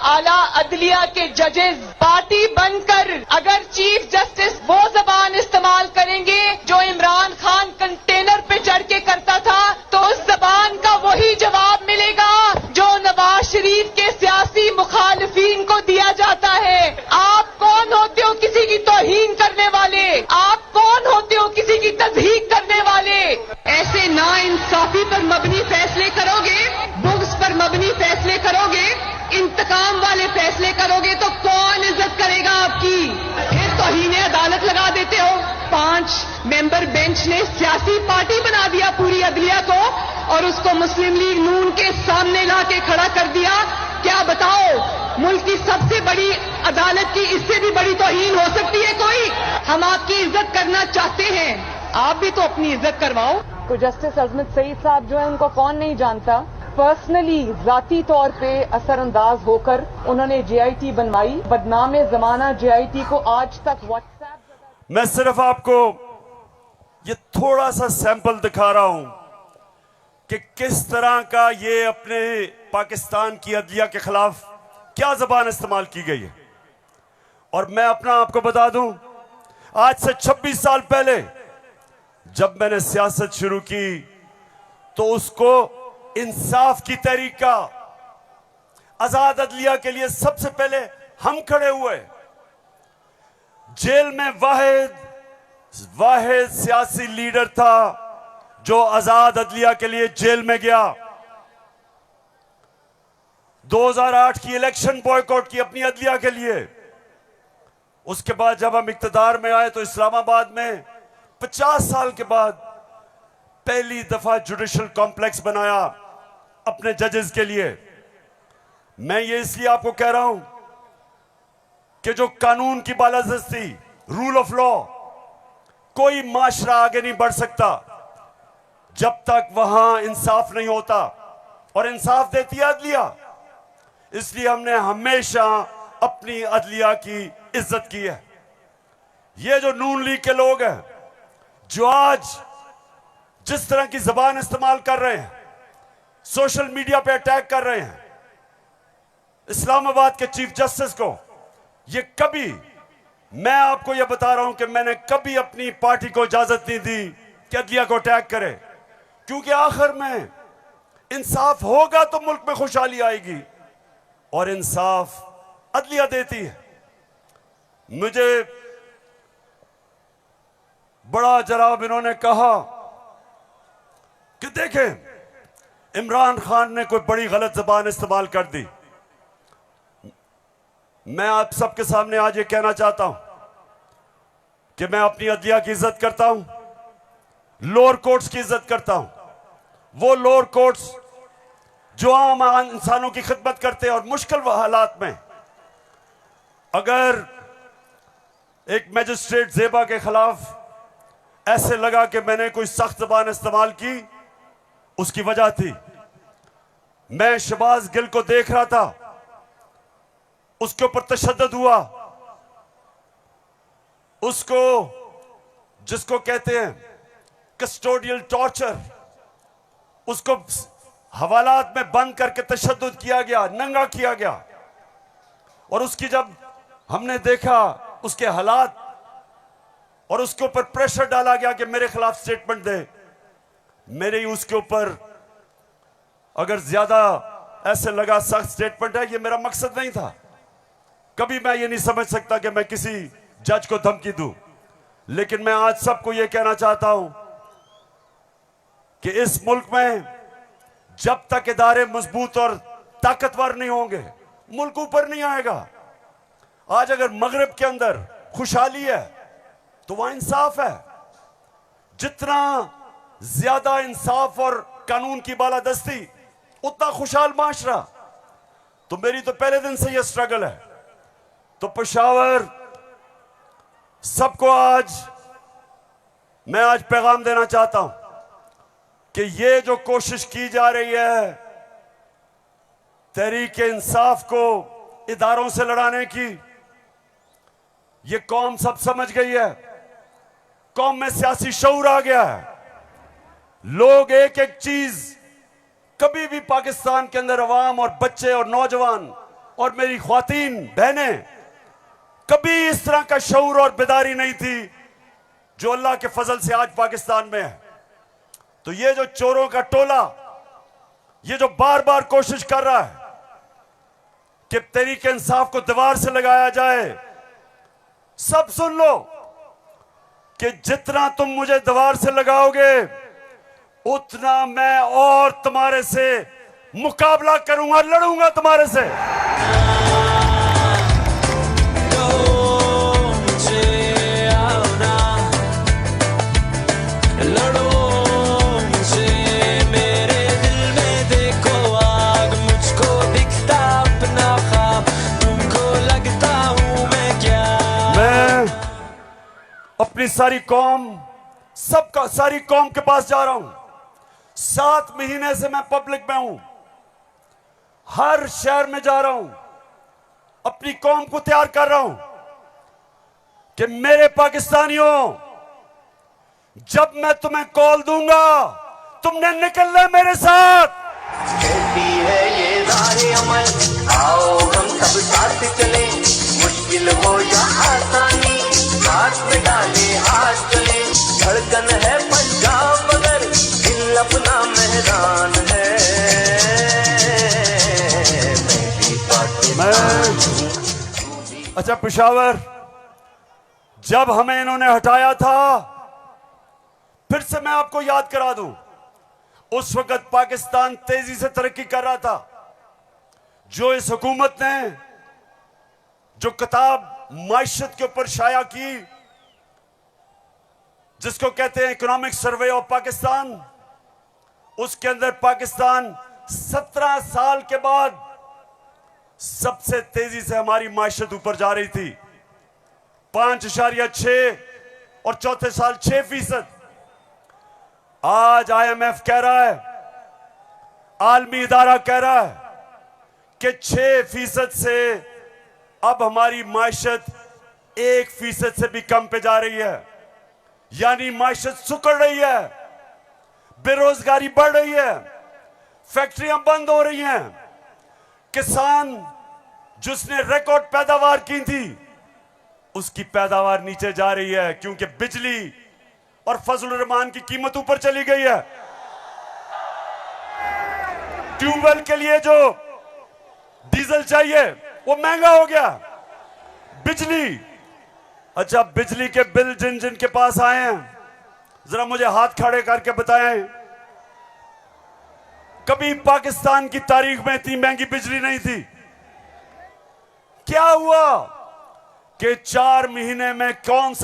S7: आला अदलिया के जजेस पार्टी बनकर अगर चीफ जस्टिस वो जबान इस्तेमाल करेंगे जो इमरान खान कंटेनर पे चढ़ के करता था, तो उस जबान का वही जवाब मिलेगा जो नवाज शरीफ के सियासी मुखालिफिन को दिया जाता है। आप कौन होते हो किसी की तौहीन करने वाले? आप कौन होते हो किसी की तज़हीक करने वाले? ऐसे नाइंसाफी पर मबनी फैसले करोगे, बुग़्ज़ पर मबनी फैसले करोगे, इंतकाम काम वाले फैसले करोगे तो कौन इज्जत करेगा आपकी? फिर तौहीन अदालत लगा देते हो। 5 मेंबर बेंच ने सियासी पार्टी बना दिया पूरी अदलिया को और उसको मुस्लिम लीग नून के सामने लाके खड़ा कर दिया। क्या बताओ, मुल्क की सबसे बड़ी अदालत की इससे भी बड़ी तौहीन हो सकती है कोई? हम आपकी इज्जत करना चाहते हैं, आप भी तो अपनी इज्जत करवाओ। तो जस्टिस अजमत सईद साहब जो है उनको कौन नहीं जानता, पर्सनली जाती तौर पे असरअंदाज होकर उन्होंने JIT बनवाई। बदनाम जमाना JIT को आज तक व्हाट्सएप।
S1: मैं सिर्फ आपको ये थोड़ा सा सैंपल दिखा रहा हूं कि किस तरह का ये अपने पाकिस्तान की अदलिया के खिलाफ क्या जबान इस्तेमाल की गई है। और मैं अपना आपको बता दूं, आज से 26 साल पहले जब मैंने सियासत शुरू की तो उसको इंसाफ की तहरीक का, आजाद अदलिया के लिए सबसे पहले हम खड़े हुए। जेल में वाहिद सियासी लीडर था जो आजाद अदलिया के लिए जेल में गया। 2008 की इलेक्शन बॉयकॉट की अपनी अदलिया के लिए। उसके बाद जब हम इक्तदार में आए तो इस्लामाबाद में 50 साल के बाद पहली दफा जुडिशल कॉम्प्लेक्स बनाया अपने जजेस के लिए। मैं ये इसलिए आपको कह रहा हूं कि जो कानून की बालादस्ती, रूल ऑफ लॉ, कोई माशरा आगे नहीं बढ़ सकता जब तक वहां इंसाफ नहीं होता। और इंसाफ देती है अदलिया, इसलिए हमने हमेशा अपनी अदलिया की इज्जत की है। ये जो नून लीग के लोग हैं जो आज जिस तरह की जबान इस्तेमाल कर रहे हैं, सोशल मीडिया पे अटैक कर रहे हैं इस्लामाबाद के चीफ जस्टिस को, ये कभी, मैं आपको ये बता रहा हूं कि मैंने कभी अपनी पार्टी को इजाजत नहीं दी कि अदलिया को अटैक करे, क्योंकि आखिर में इंसाफ होगा तो मुल्क में खुशहाली आएगी और इंसाफ अदलिया देती है। मुझे बड़ा जनाब इन्होंने कहा कि देखें इमरान खान ने कोई बड़ी गलत जबान इस्तेमाल कर दी। मैं आप सबके सामने आज ये कहना चाहता हूं कि मैं अपनी अदलिया की इज्जत करता हूं, लोअर कोर्ट्स की इज्जत करता हूं। वो लोअर कोर्ट्स जो आम इंसानों की खिदमत करते हैं और मुश्किल हालात में अगर एक मैजिस्ट्रेट जेबा के खिलाफ ऐसे लगा कि मैंने कोई सख्त जबान इस्तेमाल की, उसकी वजह थी मैं शहबाज गिल को देख रहा था, उसके ऊपर तशद्दुद हुआ, उसको जिसको कहते हैं कस्टोडियल टॉर्चर, उसको हवालात में बंद करके तशद्दुद किया गया, नंगा किया गया। और उसकी जब हमने देखा उसके हालात और उसके ऊपर प्रेशर डाला गया कि मेरे खिलाफ स्टेटमेंट दे, मेरे ही उसके ऊपर अगर ज्यादा ऐसे लगा सख्त स्टेटमेंट है, ये मेरा मकसद नहीं था। कभी मैं ये नहीं समझ सकता कि मैं किसी जज को धमकी दूं, लेकिन मैं आज सबको ये कहना चाहता हूं कि इस मुल्क में जब तक इदारे मजबूत और ताकतवर नहीं होंगे मुल्क ऊपर नहीं आएगा। आज अगर मगरिब के अंदर खुशहाली है तो वहां इंसाफ है। जितना ज्यादा इंसाफ और कानून की बालादस्ती उतना खुशहाल माशरा। तो मेरी तो पहले दिन से यह स्ट्रगल है। तो पेशावर सबको मैं आज पैगाम देना चाहता हूं कि ये जो कोशिश की जा रही है तहरीक इंसाफ को इदारों से लड़ाने की, ये कौम सब समझ गई है। कौम में सियासी शऊर आ गया है। लोग एक एक चीज, कभी भी पाकिस्तान के अंदर अवाम और बच्चे और नौजवान और मेरी ख्वातीन बहनें, कभी इस तरह का शऊर और बेदारी नहीं थी जो अल्लाह के फजल से आज पाकिस्तान में है। तो ये जो चोरों का टोला, ये जो बार बार कोशिश कर रहा है कि तहरीक इंसाफ को दीवार से लगाया जाए, सब सुन लो कि जितना तुम मुझे दीवार से लगाओगे उतना मैं और तुम्हारे से मुकाबला करूंगा, लड़ूंगा तुम्हारे से। अपनी सारी कौम, सबका सारी कौम के पास जा रहा हूं। 7 महीने से मैं पब्लिक में हूं, हर शहर में जा रहा हूं, अपनी कौम को तैयार कर रहा हूं कि मेरे पाकिस्तानियों, जब मैं तुम्हें कॉल दूंगा तुमने निकलना है मेरे साथ।
S17: कहती है ये राहे अमल, आओ हम सब साथ चले, मुश्किल हो या आसानी, हाथ में डाले हाथ चले, धड़कन है पंजाब मगर दिल अपना मैदान है।
S1: अच्छा पेशावर, जब हमें इन्होंने हटाया था, फिर से मैं आपको याद करा दूं, उस वक्त पाकिस्तान तेजी से तरक्की कर रहा था। जो इस हुकूमत ने जो किताब माइशत के ऊपर शाया की, जिसको कहते हैं इकोनॉमिक सर्वे ऑफ पाकिस्तान, उसके अंदर पाकिस्तान 17 साल के बाद सबसे तेजी से हमारी माइशत ऊपर जा रही थी। 5.6 और चौथे साल 6%। आज IMF कह रहा है, आलमी इदारा कह रहा है कि 6% से अब हमारी माइशत 1% से भी कम पे जा रही है। यानी माइशत सुकड़ रही है, बेरोजगारी बढ़ रही है, फैक्ट्रियां बंद हो रही हैं, किसान जिसने रिकॉर्ड पैदावार की थी उसकी पैदावार नीचे जा रही है, क्योंकि बिजली और फजलुर रहमान की कीमत ऊपर चली गई है। ट्यूबवेल के लिए जो डीजल चाहिए वो महंगा हो गया। बिजली, अच्छा बिजली के बिल जिन जिन के पास आए हैं, जरा मुझे हाथ खड़े करके बताएं, कभी पाकिस्तान की तारीख में इतनी महंगी बिजली नहीं थी। क्या हुआ कि 4 महीने में कौन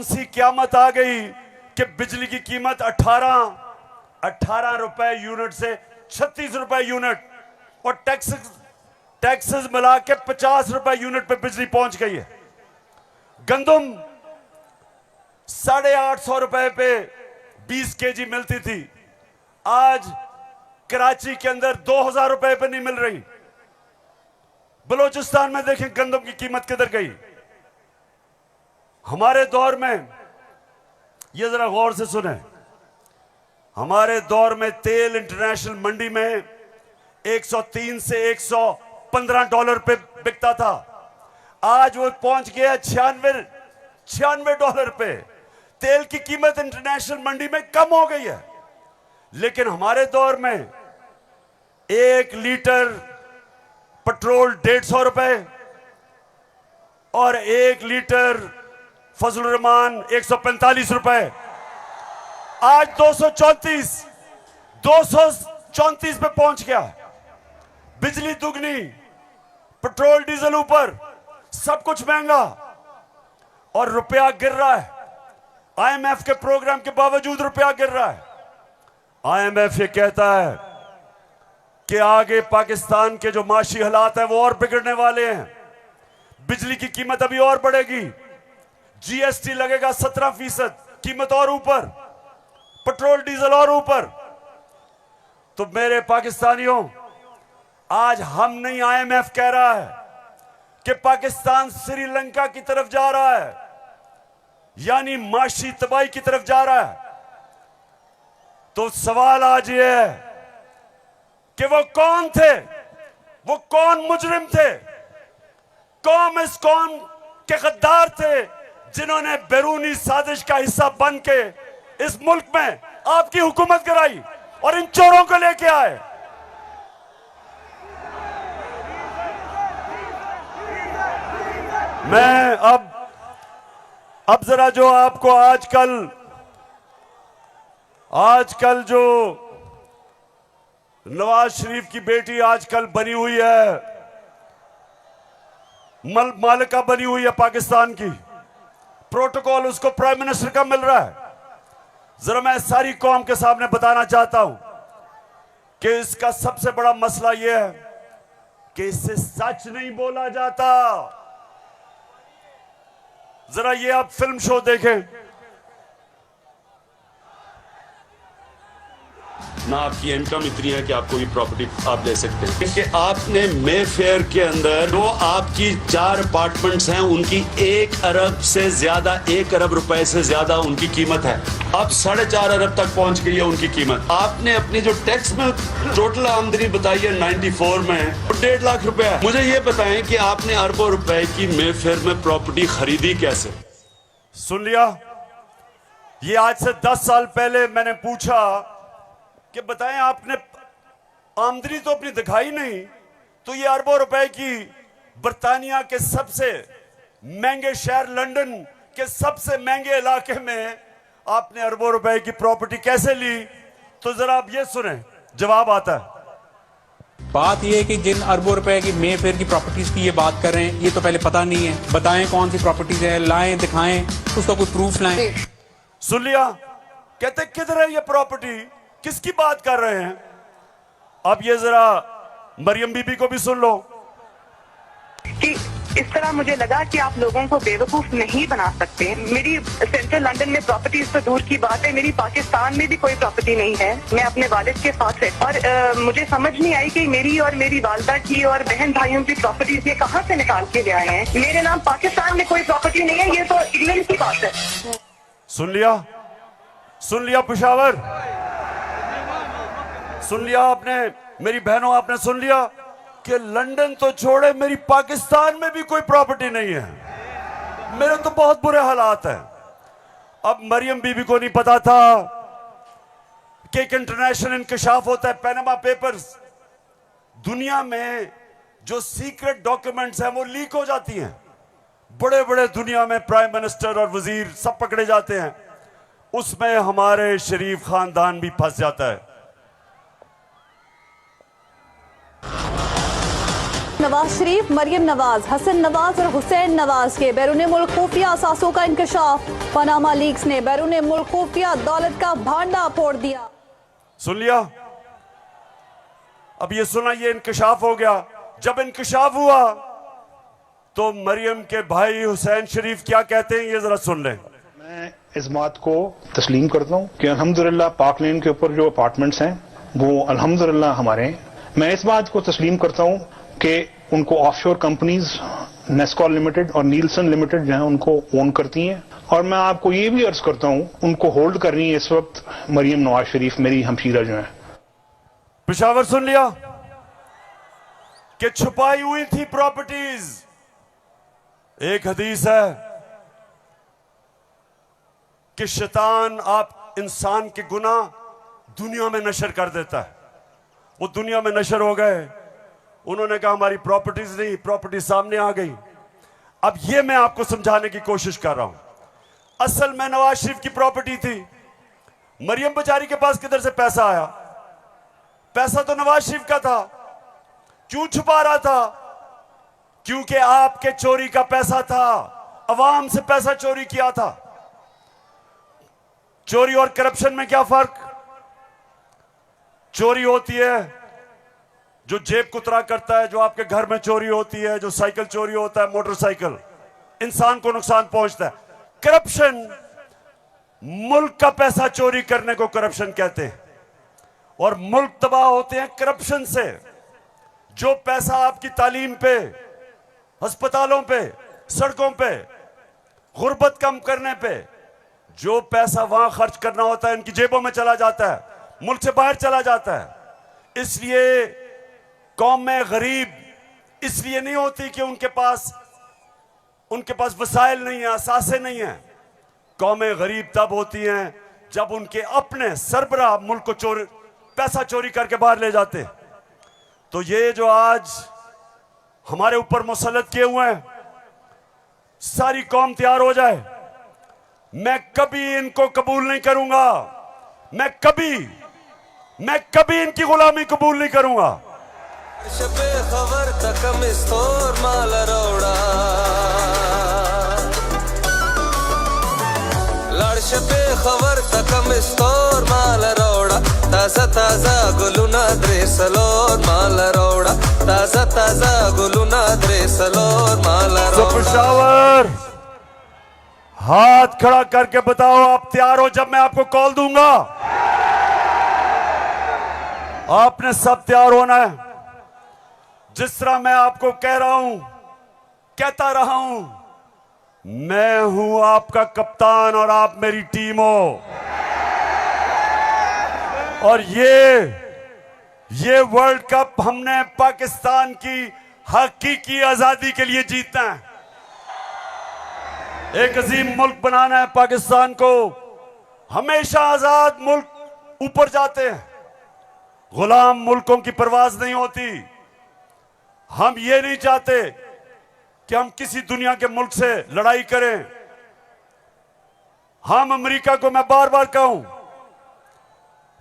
S1: सी क़यामत आ गई कि बिजली की कीमत 18 रुपए यूनिट से 36 रुपए यूनिट, और टैक्सेस मिला के 50 रुपए यूनिट पे बिजली पहुंच गई है। गंदम 850 रुपए पे 20 kg मिलती थी, आज कराची के अंदर 2000 रुपए पे नहीं मिल रही। बलूचिस्तान में देखें गंदम की कीमत किधर गई। हमारे दौर में, ये जरा गौर से सुने, हमारे दौर में तेल इंटरनेशनल मंडी में 103 से 115 डॉलर पे बिकता था, आज वो पहुंच गया 96 डॉलर पे। तेल की कीमत इंटरनेशनल मंडी में कम हो गई है, लेकिन हमारे दौर में 1 लीटर पेट्रोल 150 रुपए और 1 लीटर फजलुर रहमान 145 रुपए, आज 234 पे पहुंच गया। बिजली दुगनी, पेट्रोल डीजल ऊपर, सब कुछ महंगा और रुपया गिर रहा है। IMF के प्रोग्राम के बावजूद रुपया गिर रहा है। IMF ये कहता है कि आगे पाकिस्तान के जो माशी हालात है वो और बिगड़ने वाले हैं, बिजली की कीमत अभी और बढ़ेगी, GST लगेगा 17%, कीमत और ऊपर, पेट्रोल डीजल और ऊपर। तो मेरे पाकिस्तानियों, आज हम नहीं, IMF कह रहा है कि पाकिस्तान श्रीलंका की तरफ जा रहा है, यानी माशी तबाही की तरफ जा रहा है। तो सवाल आज ये है कि वो कौन थे, वो कौन मुजरिम थे, कौन इस कौम के गद्दार थे जिन्होंने बैरूनी साजिश का हिस्सा बन के इस मुल्क में आपकी हुकूमत कराई और इन चोरों को लेके आए। मैं अब जरा जो आपको आजकल, नवाज शरीफ की बेटी आजकल बनी हुई है मालिका बनी हुई है पाकिस्तान की। प्रोटोकॉल उसको प्राइम मिनिस्टर का मिल रहा है। जरा मैं सारी कौम के सामने बताना चाहता हूं कि इसका सबसे बड़ा मसला यह है कि इससे सच नहीं बोला जाता। जरा ये आप फिल्म शो देखें ना, आपकी इनकम इतनी है कि आपको ये प्रॉपर्टी आप ले सकते हैं कि आपने मे फेयर के अंदर जो आपकी 4 अपार्टमेंट्स हैं उनकी 1 अरब से ज्यादा, 1 अरब रुपए से ज्यादा उनकी कीमत है। अब 4.5 अरब तक पहुंच गई है उनकी कीमत। आपने अपनी जो टैक्स में टोटल आमदनी बताई है 94 में 1.5 लाख रुपए है। मुझे ये बताएं कि आपने अरबों रुपए की मे फेयर में प्रॉपर्टी खरीदी कैसे? सुन लिया? ये आज से 10 साल पहले मैंने पूछा कि बताएं आपने आमदनी तो अपनी दिखाई नहीं, तो ये अरबों रुपए की बर्तानिया के सबसे महंगे शहर लंदन के सबसे महंगे इलाके में आपने अरबों रुपए की प्रॉपर्टी कैसे ली? तो जरा आप ये सुने, जवाब आता है।
S18: बात यह है कि जिन अरबों रुपए की मे फेयर की प्रॉपर्टीज की ये बात कर रहे हैं, ये तो पहले पता नहीं है। बताएं कौन सी प्रॉपर्टीज है, लाएं, दिखाएं, उसका कोई प्रूफ लाएं।
S1: सुन लिया? कहते किधर है ये प्रॉपर्टी, किसकी बात कर रहे हैं? अब ये जरा मरियम बीबी को भी सुन लो
S19: कि इस तरह मुझे लगा कि आप लोगों को बेवकूफ नहीं बना सकते। मेरी सेंट्रल लंदन में प्रॉपर्टीज तो दूर की बात है, मेरी पाकिस्तान में भी कोई प्रॉपर्टी नहीं है। मैं अपने वालिद के साथ है और मुझे समझ नहीं आई कि मेरी और मेरी वालदा की और बहन भाइयों की प्रॉपर्टीज ये कहाँ से निकाल के ले आए हैं। मेरे नाम पाकिस्तान में कोई प्रॉपर्टी नहीं है, ये तो इंग्लैंड की बात है।
S1: सुन लिया? सुन लिया पेशावर? सुन लिया आपने? मेरी बहनों, आपने सुन लिया कि लंदन तो छोड़े, मेरी पाकिस्तान में भी कोई प्रॉपर्टी नहीं है। मेरे तो बहुत बुरे हालात हैं। अब मरियम बीबी को नहीं पता था कि एक इंटरनेशनल इंकशाफ होता है, पैनामा पेपर्स। दुनिया में जो सीक्रेट डॉक्यूमेंट्स हैं वो लीक हो जाती हैं। बड़े बड़े दुनिया में प्राइम मिनिस्टर और वजीर सब पकड़े जाते हैं, उसमें हमारे शरीफ खानदान भी फंस जाता है।
S20: नवाज शरीफ, मरियम नवाज, हसन नवाज और हुसैन नवाज के बैरून मुल्क खुफिया असासों का इंकशाफ। पनामा लीक्स ने बैरून मुल्क खुफिया दौलत का भांडा फोड़ दिया।
S1: सुन लिया? अब ये सुना, ये इंकशाफ हो गया। जब इंकशाफ हुआ तो मरियम के भाई हुसैन शरीफ क्या कहते हैं, ये जरा सुन लें।
S21: मैं इस बात को तस्लीम करता हूँ कि अल्हम्दुलिल्लाह पाक लेन के ऊपर जो अपार्टमेंट्स हैं वो अल्हम्दुलिल्लाह हमारे हैं। मैं इस बात को तस्लीम करता हूँ कि उनको ऑफशोर कंपनीज नेस्कॉल लिमिटेड और नीलसन लिमिटेड जो है उनको ओन करती हैं। और मैं आपको ये भी अर्ज करता हूँ उनको होल्ड कर रही है इस वक्त मरियम नवाज शरीफ, मेरी हमशीरा जो है।
S1: पेशावर सुन लिया कि छुपाई हुई थी प्रॉपर्टीज। एक हदीस है कि शैतान आप इंसान के गुनाह दुनिया में नशर कर देता है। वो दुनिया में नशर हो गए, उन्होंने कहा हमारी प्रॉपर्टीज नहीं, प्रॉपर्टी सामने आ गई। अब ये मैं आपको समझाने की कोशिश कर रहा हूं। असल में नवाज शरीफ की प्रॉपर्टी थी। मरियम बेचारी के पास किधर से पैसा आया? पैसा तो नवाज शरीफ का था। क्यों छुपा रहा था? क्योंकि आपके चोरी का पैसा था, अवाम से पैसा चोरी किया था। चोरी और करप्शन में क्या फर्क? चोरी होती है जो जेब कुतरा करता है, जो आपके घर में चोरी होती है, जो साइकिल चोरी होता है, मोटरसाइकिल, इंसान को नुकसान पहुंचता है। करप्शन, मुल्क का पैसा चोरी करने को करप्शन कहते हैं, और मुल्क तबाह होते हैं करप्शन से। जो पैसा आपकी तालीम पे, अस्पतालों पे, सड़कों पे, गुर्बत कम करने पे, जो पैसा वहां खर्च करना होता है इनकी जेबों में चला जाता है, मुल्क से बाहर चला जाता है। इसलिए कौम में गरीब इसलिए नहीं होती कि उनके पास वसाइल नहीं है, असासे नहीं है। कौमें गरीब तब होती हैं जब उनके अपने सरबराह मुल्क को पैसा चोरी करके बाहर ले जाते हैं। तो ये जो आज हमारे ऊपर मुसल्लत किए हुए हैं, सारी कौम तैयार हो जाए। मैं कभी इनको कबूल नहीं करूंगा, मैं कभी मैं कभी इनकी गुलामी कबूल नहीं करूंगा।
S17: खबर तकम इस्तोर माल रोड़ा लड़श पे खबर तकम इस्तोर माल रोड़ा ताजा ताजा गुलुना द्रेसलोर माल रोड़ा ताजा ताजा गुलुना द्रेसलोर माल रोड़ा।
S1: पेशावर हाथ खड़ा करके बताओ आप तैयार हो जब मैं आपको कॉल दूंगा? आपने सब तैयार होना है। जिस तरह मैं आपको कह रहा हूं, कहता रहा हूं, मैं हूं आपका कप्तान और आप मेरी टीम हो। और ये वर्ल्ड कप हमने पाकिस्तान की हकीकी आजादी के लिए जीतना है। एक अजीम मुल्क बनाना है पाकिस्तान को। हमेशा आजाद मुल्क ऊपर जाते हैं, गुलाम मुल्कों की परवाज नहीं होती। हम ये नहीं चाहते कि हम किसी दुनिया के मुल्क से लड़ाई करें। हम अमेरिका को मैं बार बार कहूं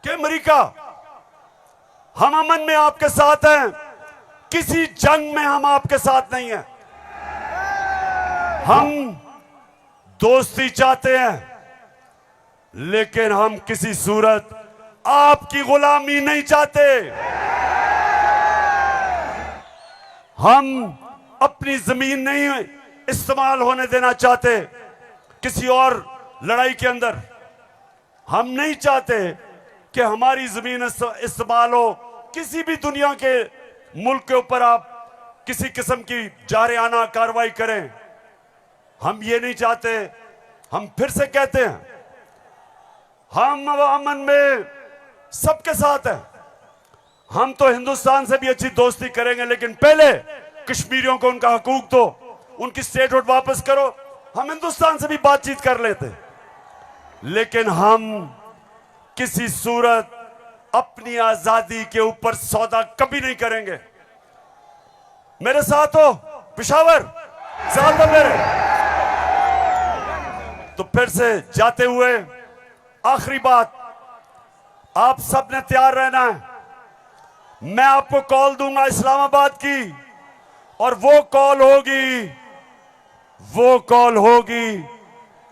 S1: कि अमेरिका, हम अमन में आपके साथ हैं, किसी जंग में हम आपके साथ नहीं हैं। हम दोस्ती चाहते हैं, लेकिन हम किसी सूरत आपकी गुलामी नहीं चाहते। हम अपनी जमीन नहीं इस्तेमाल होने देना चाहते किसी और लड़ाई के अंदर। हम नहीं चाहते कि हमारी जमीन इस्तेमाल हो किसी भी दुनिया के मुल्क के ऊपर आप किसी किस्म की जारियाना कार्रवाई करें। हम ये नहीं चाहते। हम फिर से कहते हैं, हम अमन में सबके साथ हैं। हम तो हिंदुस्तान से भी अच्छी दोस्ती करेंगे, लेकिन पहले कश्मीरियों को उनका हकूक दो, उनकी स्टेटहुड वापस करो। हम हिंदुस्तान से भी बातचीत कर लेते, लेकिन हम किसी सूरत अपनी आजादी के ऊपर सौदा कभी नहीं करेंगे। मेरे साथ हो पेशावर, साथ हो मेरे। तो फिर से जाते हुए आखिरी बात, आप सब ने तैयार रहना है। मैं आपको कॉल दूंगा इस्लामाबाद की, और वो कॉल होगी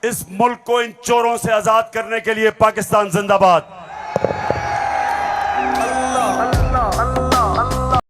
S1: इस मुल्क को इन चोरों से आजाद करने के लिए। पाकिस्तान जिंदाबाद।